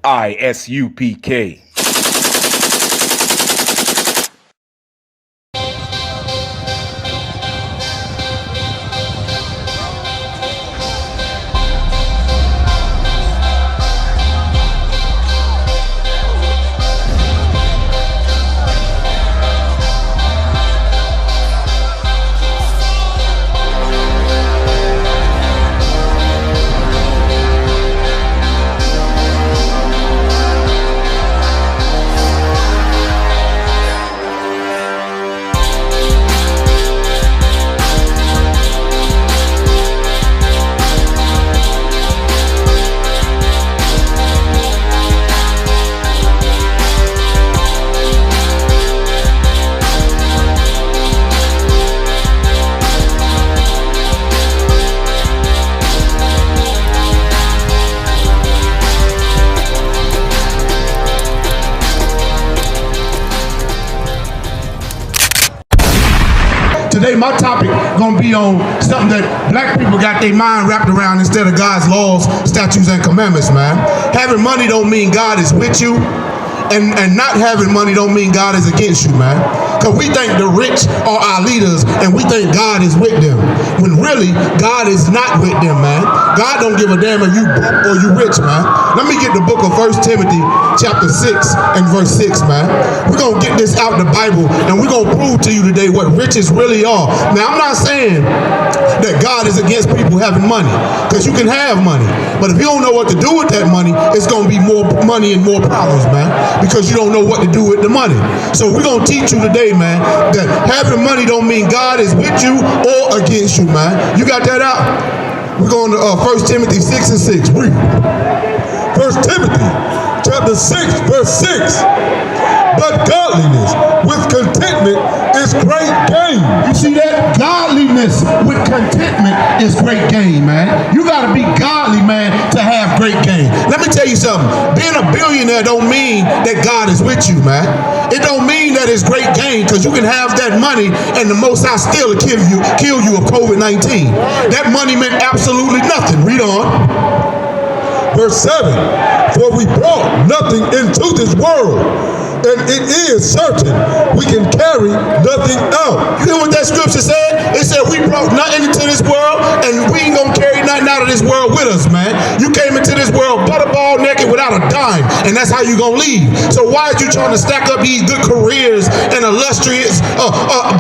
ISUPK. Today, my topic gonna be on something that black people got their mind wrapped around instead of God's laws, statutes, and commandments, man. Having money don't mean God is with you, and not having money don't mean God is against you, man. Because we think the rich are our leaders, and we think God is with them, when really, God is not with them, man. God don't give a damn if you broke or you rich, man. Let me get the book of 1 Timothy chapter 6 and verse 6, man. We're going to get this out the Bible, and we're going to prove to you today what riches really are. Now, I'm not saying that God is against people having money, because you can have money. But if you don't know what to do with that money, it's going to be more money and more problems, man, because you don't know what to do with the money. So we're going to teach you today, man, that having money don't mean God is with you or against you, man. You got that out? We're going to 1 Timothy 6 and 6. Read. 1 Timothy chapter 6, verse 6. But godliness with contentment is great gain. You see that? Godliness with contentment is great gain, man. You got to be godly, man, to have great gain. Let me tell you something. Being a billionaire don't mean that God is with you, man. It don't mean that it's great gain, because you can have that money and the Most High still kill you of COVID-19. That money meant absolutely nothing. Read on. Verse 7. For we brought nothing into this world, and it is certain we can carry nothing out. You hear what that scripture said? It said we brought nothing into this world, and we ain't gonna carry nothing out of this world with us, man. You came into this world butterball naked without a dime, and that's how you gonna leave. So why is you trying to stack up these good careers and illustrious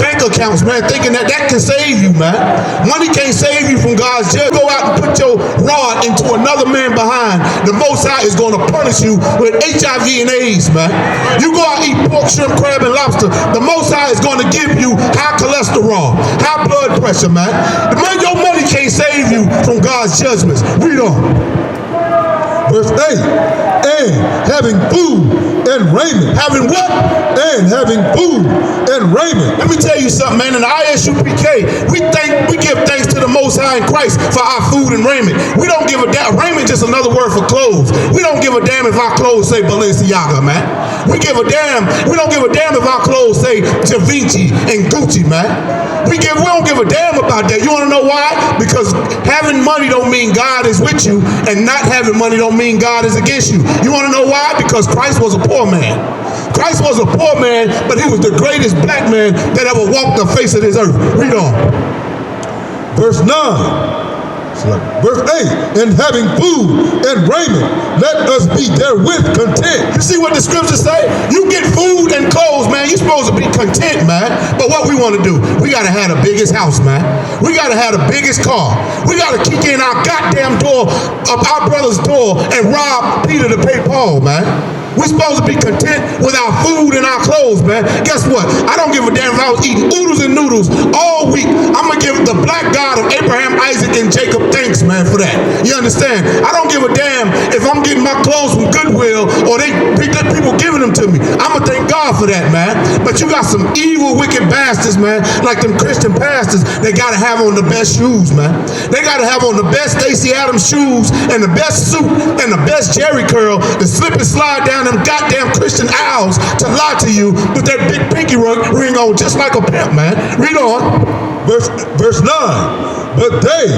bank accounts, man, thinking that that can save you, man? Money can't save you from God's judgment. Go out and put your rod into another man behind. The Most High is gonna punish you with HIV and AIDS, man. You go out and eat pork, shrimp, crab, and lobster, the Most High is going to give you high cholesterol, high blood pressure, man. Your money can't save you from God's judgments. Read on. Verse 8. And having food and raiment. Having what? And having food and raiment. Let me tell you something, man. In the ISUPK, we give thanks to the Most High in Christ for our food and raiment. We don't give a damn. Raiment is just another word for clothes. We don't give a damn if our clothes say Balenciaga, man. We don't give a damn if our clothes say Da Vinci and Gucci, man. We don't give a damn about that. You want to know why? Because having money don't mean God is with you, and not having money don't mean God is against you. You want to know why? Because Christ was a poor man. Christ was a poor man, but he was the greatest black man that ever walked the face of this earth. Read on. Verse 9. Verse 8, and having food and raiment, let us be therewith content. You see what the scriptures say? You get food and clothes, man, you're supposed to be content, man. But what we want to do, we got to have the biggest house, man. We got to have the biggest car. We got to kick in our goddamn door of our brother's door and rob Peter to pay Paul, man. We're supposed to be content with our food and our clothes, man. Guess what? I don't give a damn if I was eating oodles and noodles all week. I'm going to give the black God of Abraham, Isaac, and Jacob thanks, man, for that. You understand? I don't give a damn if I'm getting my clothes from Goodwill or they people giving them to me. I'm going to thank God for that, man. But you got some evil, wicked bastards, man, like them Christian pastors. They got to have on the best shoes, man. They got to have on the best Stacey Adams shoes and the best suit and the best Jerry curl to slip and slide down them goddamn Christian aisles to lie to you with that big pinky ring on just like a pimp, man. Read on. Verse 9. But they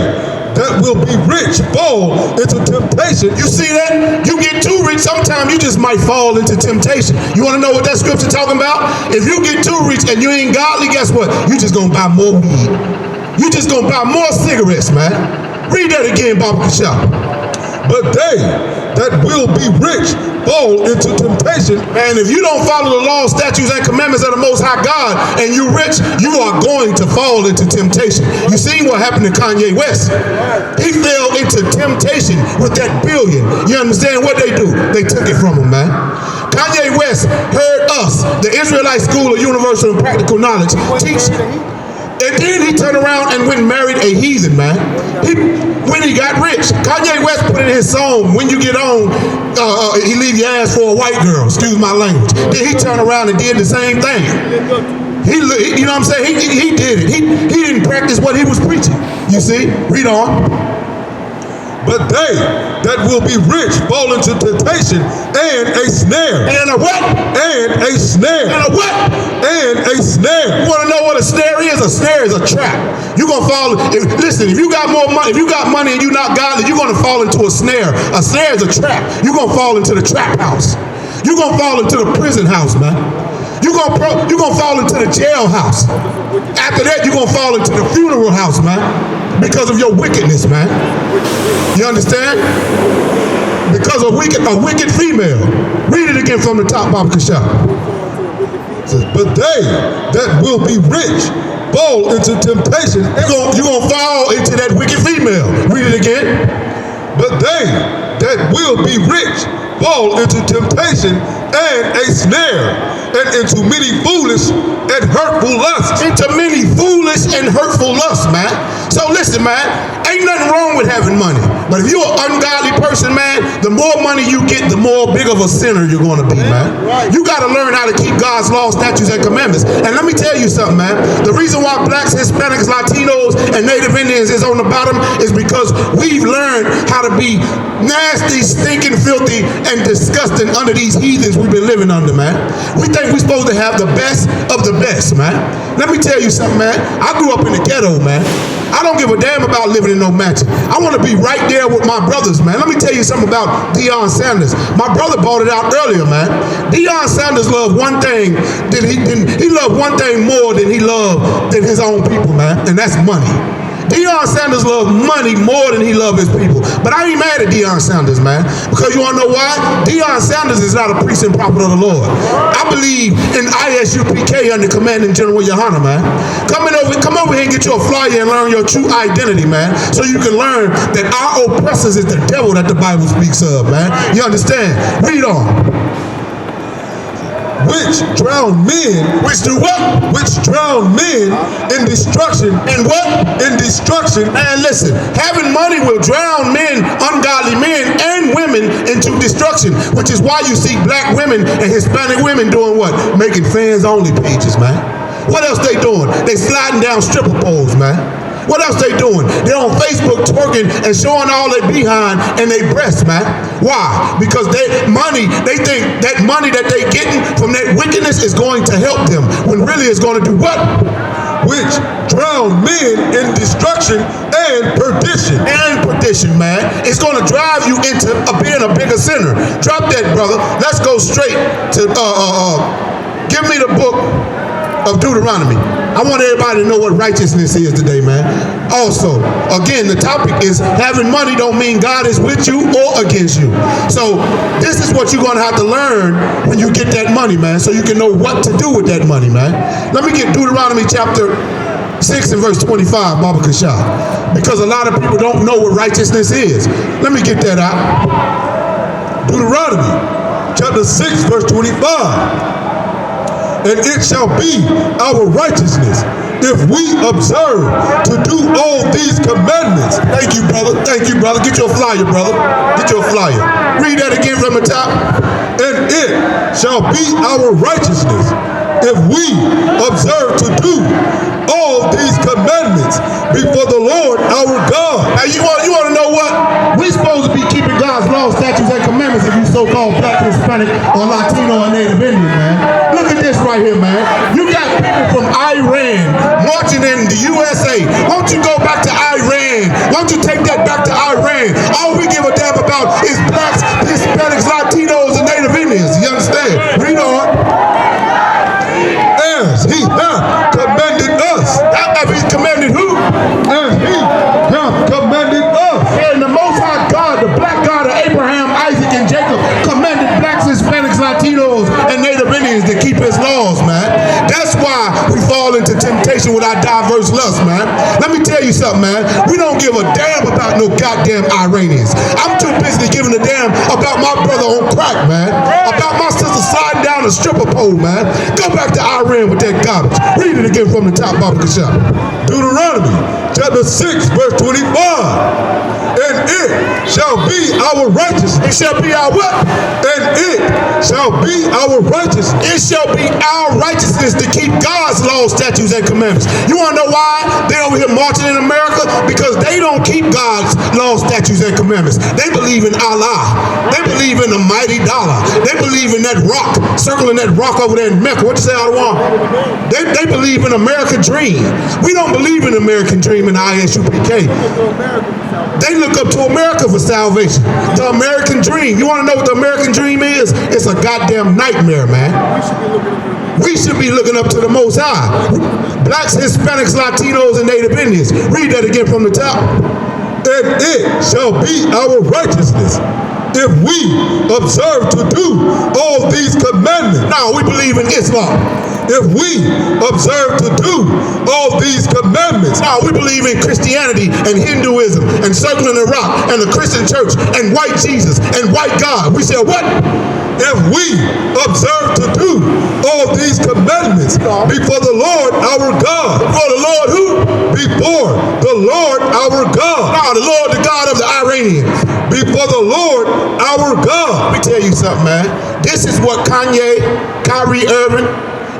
that will be rich fall into temptation. You see that? You get too rich, sometimes you just might fall into temptation. You want to know what that scripture talking about? If you get too rich and you ain't godly, guess what? You just gonna buy more weed. You just gonna buy more cigarettes, man. Read that again, Baba Kashaf. But they that will be rich fall into temptation. Man, if you don't follow the law, statutes, and commandments of the Most High God, and you rich, you are going to fall into temptation. You seen what happened to Kanye West? He fell into temptation with that billion. You understand what they do? They took it from him, man. Kanye West heard us, the Israelite School of Universal and Practical Knowledge, teach. And then he turned around and went and married a heathen, man. When he got rich, Kanye West put in his song, when you get on, he leave your ass for a white girl, excuse my language. Then he turned around and did the same thing. You know what I'm saying? He did it. He didn't practice what he was preaching. You see? Read on. But they that will be rich fall into temptation and a snare. And a what? And a snare. And a what? And a snare. You want to know what a snare is? A snare is a trap. You're going to fall. Listen, if you got more money, if you got money and you're not godly, you're going to fall into a snare. A snare is a trap. You're going to fall into the trap house. You're going to fall into the prison house, man. You're going to fall into the jailhouse. After that, you're going to fall into the funeral house, man. Because of your wickedness, man. You understand? Because of a wicked female. Read it again from the top, Baba Kashaf. But they that will be rich fall into temptation. You're going to fall into that wicked female. Read it again. But they that will be rich fall into temptation and a snare, and into many foolish and hurtful lusts. Into many foolish and hurtful lusts, man. So listen, man, ain't nothing wrong with having money. But if you're an ungodly person, man, the more money you get, the more big of a sinner you're going to be, man. You got to learn how to keep God's laws, statutes, and commandments. And let me tell you something, man. The reason why blacks, Hispanics, Latinos, and Native Indians is on the bottom is because we've learned how to be nasty, stinking, filthy, and disgusting under these heathens we've been living under, man. We think we're supposed to have the best of the best, man. Let me tell you something, man. I grew up in the ghetto, man. I don't give a damn about living in no mansion. I want to be right there with my brothers, man. Let me tell you something about Deion Sanders. My brother brought it out earlier, man. Deion Sanders loved one thing. He loved one thing more than he loved than his own people, man, and that's money. Deion Sanders loved money more than he loved his people. But I ain't mad at Deion Sanders, man. Because you want to know why? Deion Sanders is not a priest and prophet of the Lord. I believe in ISUPK under Commanding General Yohana, man. Come over here and get you a flyer and learn your true identity, man. So you can learn that our oppressors is the devil that the Bible speaks of, man. You understand? Read on. Which drown men. Which do what? Which drown men in destruction. In what? In destruction. And listen, having money will drown men, ungodly men, and women into destruction, which is why you see black women and Hispanic women doing what? Making fans-only pages, man. What else they doing? They sliding down stripper poles, man. What else they doing? They're on Facebook twerking and showing all their behind and their breasts, man. Why? Because they think that money that they getting from that wickedness is going to help them, when really it's going to do what? Which drown men in destruction and perdition. And perdition, man. It's going to drive you into being a bigger sinner. Drop that, brother. Let's go straight to, give me the book of Deuteronomy. I want everybody to know what righteousness is today, man. Also, again, the topic is having money don't mean God is with you or against you. So this is what you're going to have to learn when you get that money, man, so you can know what to do with that money, man. Let me get Deuteronomy chapter 6 and verse 25, Baba Kashaf, because a lot of people don't know what righteousness is. Let me get that out. Deuteronomy chapter 6 verse 25. And it shall be our righteousness if we observe to do all these commandments. Thank you, brother. Thank you, brother. Get your flyer, brother. Get your flyer. Read that again from the top. And it shall be our righteousness if we observe to do all these commandments before the Lord our God. Now you want to know what? We're supposed to be keeping God's laws, statutes, and commandments if you so-called black, Hispanic, or Latino or Native Indian, man. Look at this right here, man. You got people people from Iran marching in the USA. Won't you go back to Iran? Won't you take that back to Iran? All we give a damn about is blacks, Hispanics, Latinos, and Native Indians. You understand? Read on. As he hath commanded us. Have he commanded who? As he hath commanded us. And the Most High God, the black God of Abraham, Isaac, and Jacob, commanded blacks, Hispanics, Latinos, and Native Indians to keep his laws, man. That's why we fall into temptation with our diverse lust, man. Let me tell you something, man. We don't give a damn about no goddamn Iranians. I'm too busy giving a damn about my brother on crack, man. About my sister sliding down a stripper pole, man. Go back to Iran with that garbage. Read it again from the top, Baba Kashab. Deuteronomy chapter 6 verse 25. And it shall be our righteousness. It shall be our what? And it shall be our righteousness. It shall be our righteousness to keep God's laws, statutes, and commandments. You want to know why they over here marching in America? Because they don't keep God's laws, statutes, and commandments. They believe in Allah. They believe in the mighty dollar. They believe in that rock, circling that rock over there in Mecca. What you say, Alwan? They believe in American dream. We don't believe in American dream in the ISUPK. They look up to America for salvation. The American dream. You want to know what the American dream is? It's a goddamn nightmare, man. We should be looking up to the Most High. Blacks, Hispanics, Latinos, and Native Indians. Read that again from the top. And it shall be our righteousness if we observe to do all these commandments. Now, we believe in Islam. If we observe to do all these commandments. Now, we believe in Christianity and Hinduism and circling the rock and the Christian church and white Jesus and white God. We say what? If we observe to do all these commandments before the Lord our God. Before the Lord who? Before the Lord our God. No, the Lord, the God of the Iranians. Before the Lord our God. Let me tell you something, man. This is what Kanye, Kyrie Irving,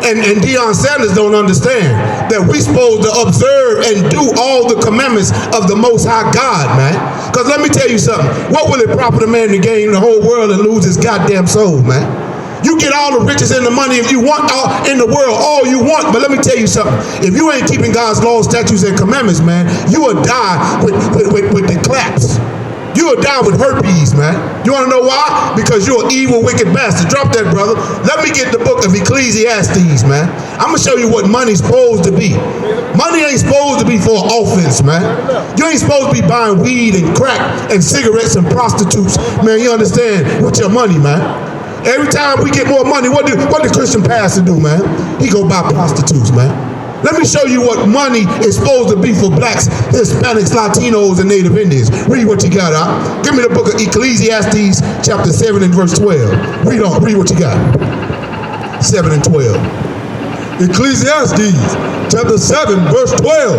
and Deion Sanders don't understand. That we supposed to observe and do all the commandments of the Most High God, man. Because let me tell you something. What will it profit a man to gain the whole world and lose his goddamn soul, man? You get all the riches and the money if you want all in the world, all you want. But let me tell you something. If you ain't keeping God's laws, statutes, and commandments, man, you will die with the claps. You will die with herpes, man. You want to know why? Because you're an evil, wicked bastard. Drop that, brother. Let me get the book of Ecclesiastes, man. I'm going to show you what money's supposed to be. Money ain't supposed to be for offense, man. You ain't supposed to be buying weed and crack and cigarettes and prostitutes. Man, you understand? With your money, man. Every time we get more money, what the Christian pastor do, man? He go buy prostitutes, man. Let me show you what money is supposed to be for blacks, Hispanics, Latinos, and Native Indians. Read what you got, huh? Give me the book of Ecclesiastes, chapter 7 and verse 12. Read on. Read what you got. 7 and 12. Ecclesiastes, chapter 7, verse 12.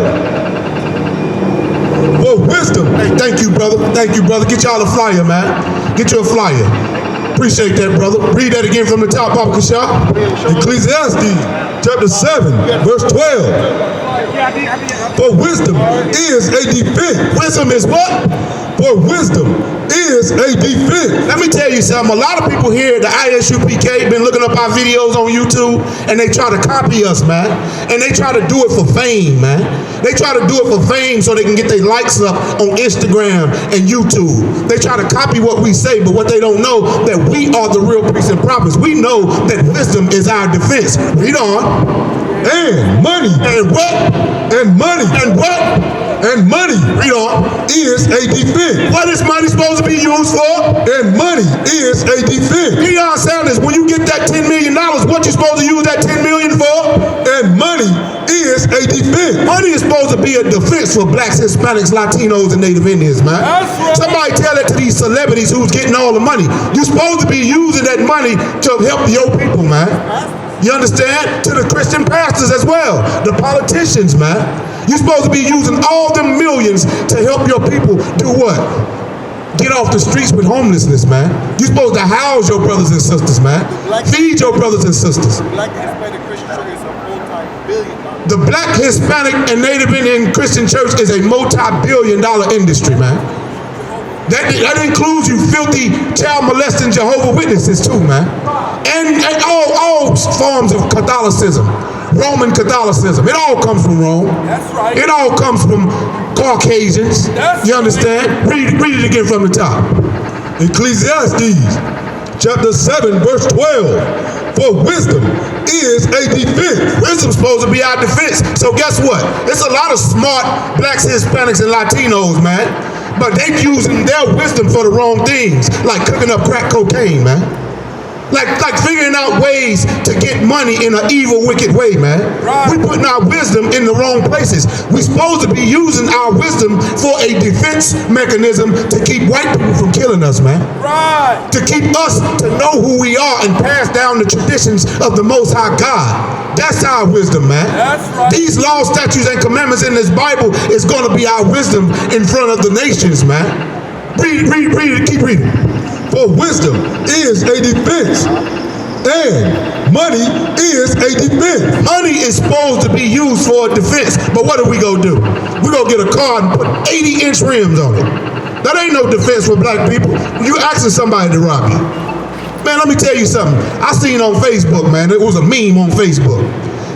For wisdom. Hey, thank you, brother. Thank you, brother. Get y'all a flyer, man. Get you a flyer. Appreciate that, brother. Read that again from the top, Baba Kashab. Ecclesiastes, chapter 7, verse 12. For wisdom is a defense. Wisdom is what? For wisdom is a defense. Let me tell you something. A lot of people here at the ISUPK been looking up our videos on YouTube, and they try to copy us, man. And they try to do it for fame, man. They try to do it for fame so they can get their likes up on Instagram and YouTube. They try to copy what we say, but what they don't know, that we are the real priests and prophets. We know that wisdom is our defense. Read on. And money. And what? And money. And what? And money. Read on. Is a defense. What is money supposed to be used for? And money is a defense. Deion Sanders, when you get that $10 million, what you supposed to use that $10 million for? And money is a defense. Money is supposed to be a defense for blacks, Hispanics, Latinos, and Native Indians, man. Somebody tell that to these celebrities who's getting all the money. You're supposed to be using that money to help your people, man. You understand? To the Christian pastors as well. The politicians, man. You're supposed to be using all them millions to help your people do what? Get off the streets with homelessness, man. You're supposed to house your brothers and sisters, man. Feed your brothers and sisters. The Black Hispanic and Native Indian Christian Church is a multi-billion-dollar industry, man. That includes you filthy, child molesting Jehovah's Witnesses too, man. And all forms of Catholicism. Roman Catholicism. It all comes from Rome. That's right. It all comes from Caucasians. You understand? Read it again from the top. Ecclesiastes chapter 7 verse 12. For wisdom is a defense. Wisdom's supposed to be our defense. So guess what? There's a lot of smart blacks, Hispanics, and Latinos, man. But they using their wisdom for the wrong things, like cooking up crack cocaine, man. Like figuring out ways to get money in an evil, wicked way, man. Right. We putting our wisdom in the wrong places. We supposed to be using our wisdom for a defense mechanism to keep white people from killing us, man. Right. To keep us to know who we are and pass down the traditions of the Most High God. That's our wisdom, man. That's right. These laws, statutes, and commandments in this Bible is going to be our wisdom in front of the nations, man. Read it, keep reading. For wisdom is a defense, and money is a defense. Money is supposed to be used for a defense, but what are we going to do? We're going to get a car and put 80-inch rims on it. That ain't no defense for black people. You asking somebody to rob you. Man, let me tell you something. I seen on Facebook, man, it was a meme on Facebook.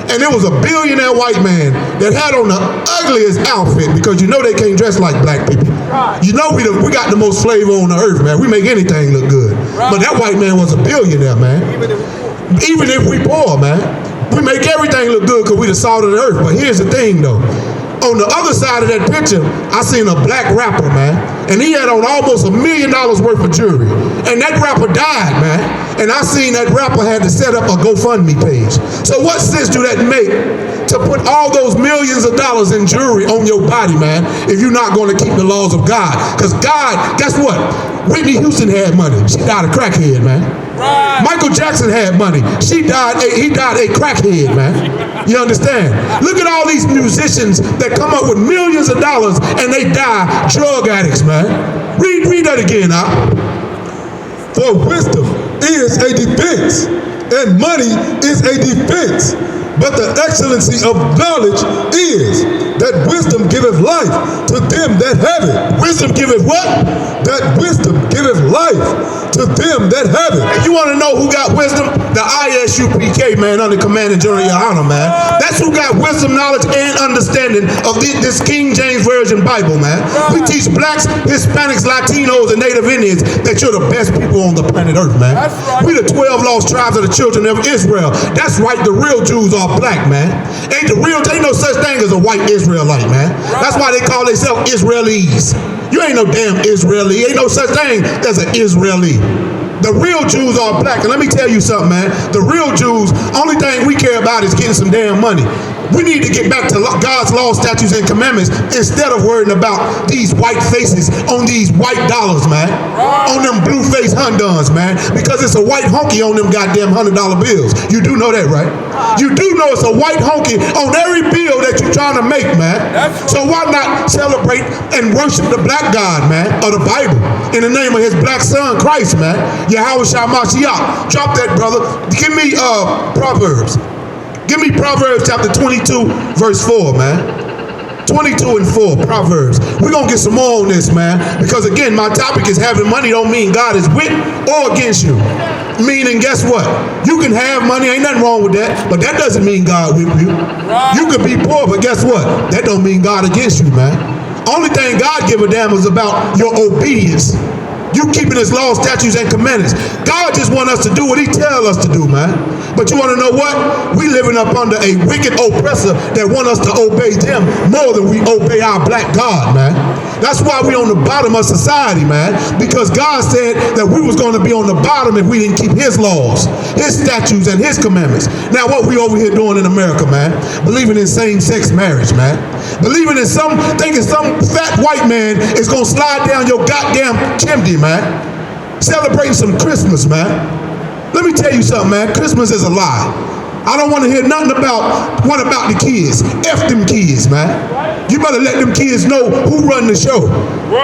And there was a billionaire white man that had on the ugliest outfit, because you know they can't dress like black people. Right. You know we got the most flavor on the earth, man. We make anything look good. Right. But that white man was a billionaire, man. Even if we poor, man. We make everything look good because we the salt of the earth. But here's the thing, though. On the other side of that picture, I seen a black rapper, man. And he had on almost $1 million worth of jewelry. And that rapper died, man. And I seen that rapper had to set up a GoFundMe page. So what sense do that make to put all those millions of dollars in jewelry on your body, man, if you're not going to keep the laws of God? Because God, guess what? Whitney Houston had money. She died a crackhead, man. Right. Michael Jackson had money. He died a crackhead, man. You understand? Look at all these musicians that come up with millions of dollars and they die drug addicts, man. Read that again, huh? For wisdom is a defense, and money is a defense. But the excellency of knowledge is that wisdom giveth life to them that have it. Wisdom giveth what? That wisdom giveth life to them that have it. You want to know who got wisdom? The ISUPK, man, under Command and General Yohana, man. That's who got wisdom, knowledge, and understanding of this King James Version Bible, man. We teach blacks, Hispanics, Latinos, and Native Indians that you're the best people on the planet Earth, man. That's right. We the 12 lost tribes of the children of Israel. That's right, the real Jews are black, man. Ain't no such thing as a white Israelite, man. That's why they call themselves Israelis. You ain't no damn Israeli. Ain't no such thing as an Israeli. The real Jews are black. And let me tell you something, man. The real Jews, only thing we care about is getting some damn money. We need to get back to God's laws, statutes, and commandments instead of worrying about these white faces on these white dollars, man. On them blue-faced Honduns, man. Because it's a white honky on them goddamn $100 bills. You do know that, right? You do know it's a white honky on every bill that you're trying to make, man. So why not celebrate and worship the black God, man, of the Bible, in the name of his black son, Christ, man. Yahweh Shah Mashiach. Drop that, brother. Give me Proverbs. Give me Proverbs chapter 22, verse 4, man. 22 and 4, Proverbs. We're going to get some more on this, man. Because, again, my topic is having money don't mean God is with or against you. Meaning, guess what? You can have money, ain't nothing wrong with that. But that doesn't mean God with you. You could be poor, but guess what? That don't mean God against you, man. Only thing God give a damn is about your obedience. You keeping his laws, statutes, and commandments. God just want us to do what he tell us to do, man. But you want to know what? We living up under a wicked oppressor that want us to obey them more than we obey our black God, man. That's why we on the bottom of society, man. Because God said that we was going to be on the bottom if we didn't keep his laws, his statutes, and his commandments. Now what we over here doing in America, man? Believing in same-sex marriage, man. Believing in thinking some fat white man is going to slide down your goddamn chimney, man. Celebrating some Christmas, man. Let me tell you something, man. Christmas is a lie. I don't want to hear nothing about the kids. F them kids, man. You better let them kids know who run the show.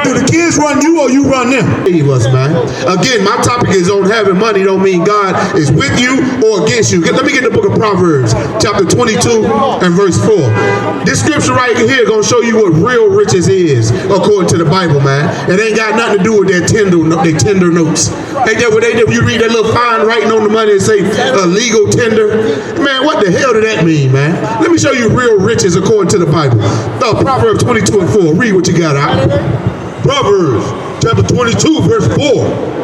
Do the kids run you or you run them? Save us, man. Again, my topic is on having money don't mean God is with you or against you. Let me get the book of Proverbs, chapter 22 and verse 4. This scripture right here going to show you what real riches is, according to the Bible, man. It ain't got nothing to do with their tender notes. Ain't that what they do? You read that little fine writing on the money and say legal tender. Man, what the hell did that mean, man? Let me show you real riches according to the Bible. Proverbs 22:4. Read what you got out. Proverbs chapter 22, verse 4.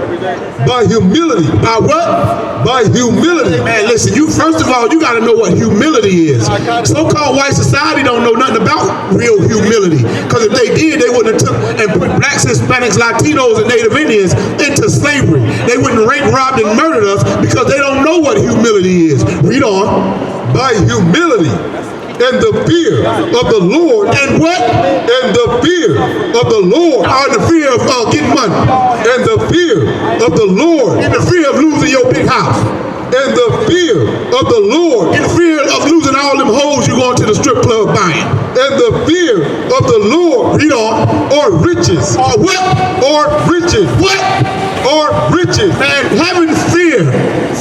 By humility. By what? By humility. Man, listen, first of all, you got to know what humility is. So-called white society don't know nothing about real humility. Because if they did, they wouldn't have took and put blacks, Hispanics, Latinos, and Native Indians into slavery. They wouldn't rape, robbed, and murdered us because they don't know what humility is. Read on. By humility and the fear of the Lord. And what? And the fear of the Lord. Or the fear of getting money. And the fear of the Lord. And the fear of losing your big house. And the fear of the Lord. And the fear of losing all them hoes you going to the strip club buying. And the fear of the Lord. Read on. Or riches. Or what? Or riches. What? Or riches. Man, having fear.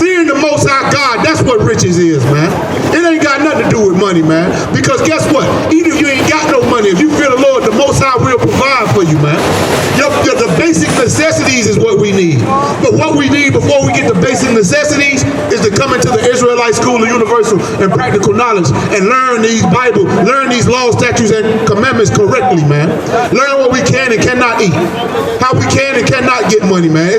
Fearing the Most High God. That's what riches is, man. It ain't got nothing to do with money, man. Because guess what? Even if you ain't got no money, if you fear the Lord, the Most High will provide for you, man. The basic necessities is what we need. But what we need before we get the basic necessities is to come into the Israelite School of Universal and Practical Knowledge and learn these Bible, learn these laws, statutes, and commandments correctly, man. Learn what we can and cannot eat. How we can and cannot get money, man.